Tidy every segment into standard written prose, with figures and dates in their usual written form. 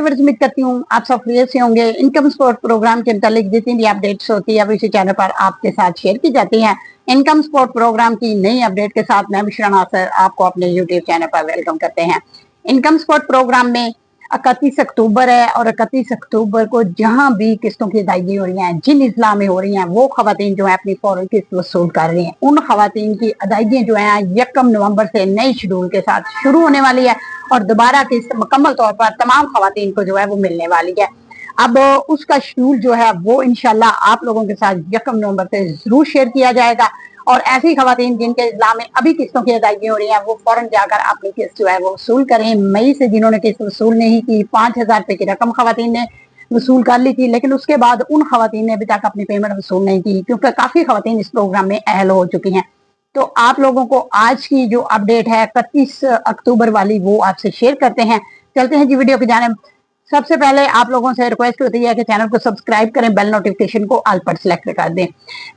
Viewers, उम्मीद करती हूँ आप सब खैरियत से होंगे। इनकम सपोर्ट प्रोग्राम के मुतालिक जितनी भी अपडेट्स होती है इसी चैनल पर आपके साथ शेयर की जाती हैं। इनकम सपोर्ट प्रोग्राम की नई अपडेट के साथ मैं बिशरा नासिर आपको अपने यूट्यूब चैनल पर वेलकम करते हैं। इनकम सपोर्ट प्रोग्राम में 31 अक्टूबर है और 31 अक्टूबर को जहां भी किस्तों की अदायगी हो रही हैं, जिन इजला में हो रही हैं, वो खवातीन जो है अपनी फौरन किस्त वसूल कर रही हैं। उन खवातीन की अदायगी जो है 1 नवंबर से नए शेड्यूल के साथ शुरू होने वाली है और दोबारा किस्त मुकम्मल तौर पर तमाम खवातीन को जो है वो मिलने वाली है। अब उसका शेड्यूल जो है वो इंशाल्लाह आप लोगों के साथ 1 नवंबर से जरूर शेयर किया जाएगा। और ऐसी खवातीन जिनके इस्लाम में अभी किस्तों की अदायगी हो रही है वो फौरन जाकर अपनी किस्त जो है वो वसूल करें। मई से जिन्होंने किस्त वसूल नहीं की, 5,000 रुपए की रकम खवातीन ने वसूल कर ली थी, लेकिन उसके बाद उन खवातीन ने अभी तक अपनी पेमेंट वसूल नहीं की, क्योंकि काफी खवातीन इस प्रोग्राम में अहल हो चुकी हैं। तो आप लोगों को आज की जो अपडेट है 31 अक्टूबर वाली वो आपसे शेयर करते हैं। चलते हैं जी वीडियो की जानिब। सबसे पहले आप लोगों से रिक्वेस्ट होती है कि चैनल को सब्सक्राइब करें, बेल नोटिफिकेशन को ऑल पर सिलेक्ट कर दें।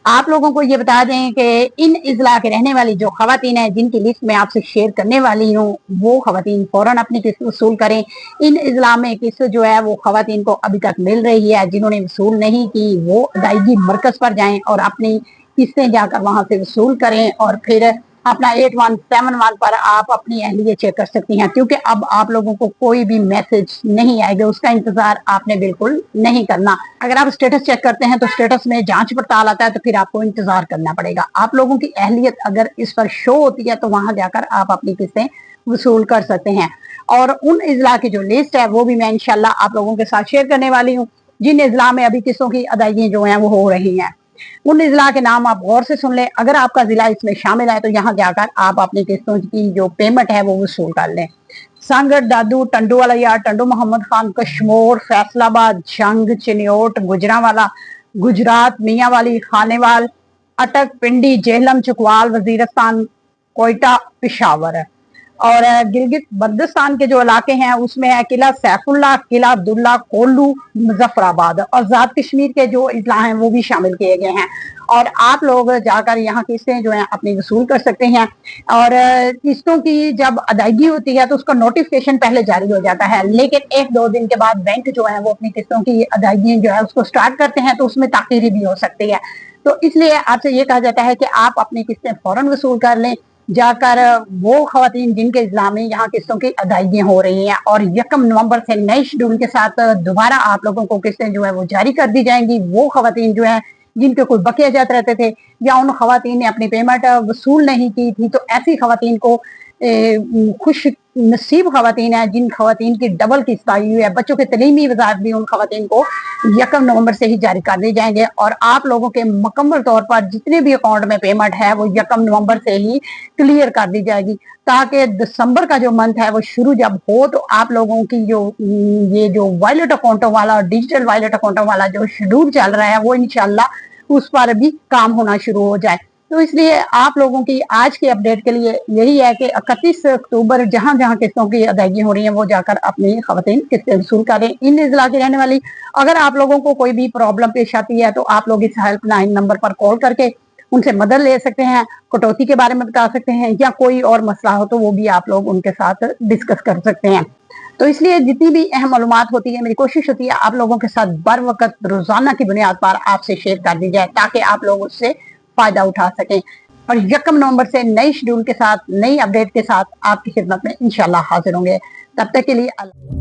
आप लोगों को ये बता दें कि इन इजला के रहने वाली जो खवातीन है जिनकी लिस्ट में आपसे शेयर करने वाली हूँ, वो खवातीन फौरन अपनी किस्त वसूल करें। इन इजला में किस्त जो है वो खवातीन को अभी तक मिल रही है। जिन्होंने वसूल नहीं की वो अदायगी मरकज पर जाएं और अपनी किस्तें जाकर वहां से वसूल करें और फिर अपना 8171 पर आप अपनी अहलियत चेक कर सकती हैं, क्योंकि अब आप लोगों को कोई भी मैसेज नहीं आएगा, उसका इंतजार आपने बिल्कुल नहीं करना। अगर आप स्टेटस चेक करते हैं तो स्टेटस में जांच पड़ताल आता है तो फिर आपको इंतजार करना पड़ेगा। आप लोगों की अहलियत अगर इस पर शो होती है तो वहां जाकर आप अपनी किस्तें वसूल कर सकते हैं। और उन इजला की जो लिस्ट है वो भी मैं इंशाल्लाह आप लोगों के साथ शेयर करने वाली हूँ, जिन इजला में अभी किस्तों की अदायगी जो है वो हो रही है। उन इजला के नाम आप गौर से सुन लें। अगर आपका जिला इसमें शामिल है तो यहाँ जाकर आप अपनी किस्तों की जो पेमेंट है वो वसूल कर लें। सांगड़, दादू, टंडू वाला यार, टंडू मोहम्मद खान, कश्मोर, फैसलाबाद, जंग, चिन्योट, गुजरांवाला, गुजरात, मियांवाली, खानेवाल, अटक, पिंडी, जेहलम, चकवाल, वजीरस्तान, कोयटा, पिशावर है। और गिलगित बल्तिस्तान के जो इलाके हैं उसमें है किला सैफुल्ला, किला अब्दुल्ला, कोल्लू, मुजफ्फराबाद और आजाद कश्मीर के जो इजला हैं वो भी शामिल किए गए हैं। और आप लोग जाकर यहाँ किस्तें जो है अपनी वसूल कर सकते हैं। और किस्तों की जब अदायगी होती है तो उसका नोटिफिकेशन पहले जारी हो जाता है, लेकिन 1-2 दिन के बाद बैंक जो है वो अपनी किस्तों की अदायगी जो है उसको स्टार्ट करते हैं, तो उसमें ताखीरी भी हो सकती है। तो इसलिए आपसे ये कहा जाता है कि आप अपनी किस्तें फौरन वसूल कर लें। जाकर वो खवातीन जिनके इस्ला में यहाँ किस्तों की अदायगी हो रही हैं और 1 नवंबर से नए शेड्यूल के साथ दोबारा आप लोगों को किस्तें जो है वो जारी कर दी जाएंगी। वो खवातीन जो है जिनके कोई बकिया जात रहते थे या उन खवातीन ने अपनी पेमेंट वसूल नहीं की थी, तो ऐसी खवातीन को खुश नसीब खवातीन है जिन खवातीन की डबल किस्त आई हुई है। बच्चों के तलीमी वजारत भी उन खवातीन को 1 नवंबर से ही जारी कर दिए जाएंगे और आप लोगों के मुकम्मल तौर पर जितने भी अकाउंट में पेमेंट है वो 1 नवंबर से ही क्लियर कर दी जाएगी, ताकि दिसंबर का जो मंथ है वो शुरू जब हो तो आप लोगों की जो ये जो वायलेट अकाउंटों वाला और डिजिटल वायलेट अकाउंटों वाला जो शेड्यूल चल रहा है वो इंशाल्लाह उस पर भी काम होना शुरू हो जाए। तो इसलिए आप लोगों की आज की अपडेट के लिए यही है कि 31 अक्टूबर जहां जहां किस्तों की अदायगी हो रही है वो जाकर अपनी खवातीन किस्तें वसूल करें। इन इजला की रहने वाली अगर आप लोगों को कोई भी प्रॉब्लम पेश आती है तो आप लोग इस हेल्पलाइन नंबर पर कॉल करके उनसे मदद ले सकते हैं, कटौती के बारे में बता सकते हैं या कोई और मसला हो तो वो भी आप लोग उनके साथ डिस्कस कर सकते हैं। तो इसलिए जितनी भी अहम मालूमात होती है मेरी कोशिश होती है आप लोगों के साथ बर वक्त रोजाना की बुनियाद पर आपसे शेयर कर दी जाए, ताकि आप लोग उससे फायदा उठा सकें। और 1 नवंबर से नए शेड्यूल के साथ नई अपडेट के साथ आपकी खिदमत में इंशाल्लाह हाजिर होंगे। तब तक के लिए अल्लाह।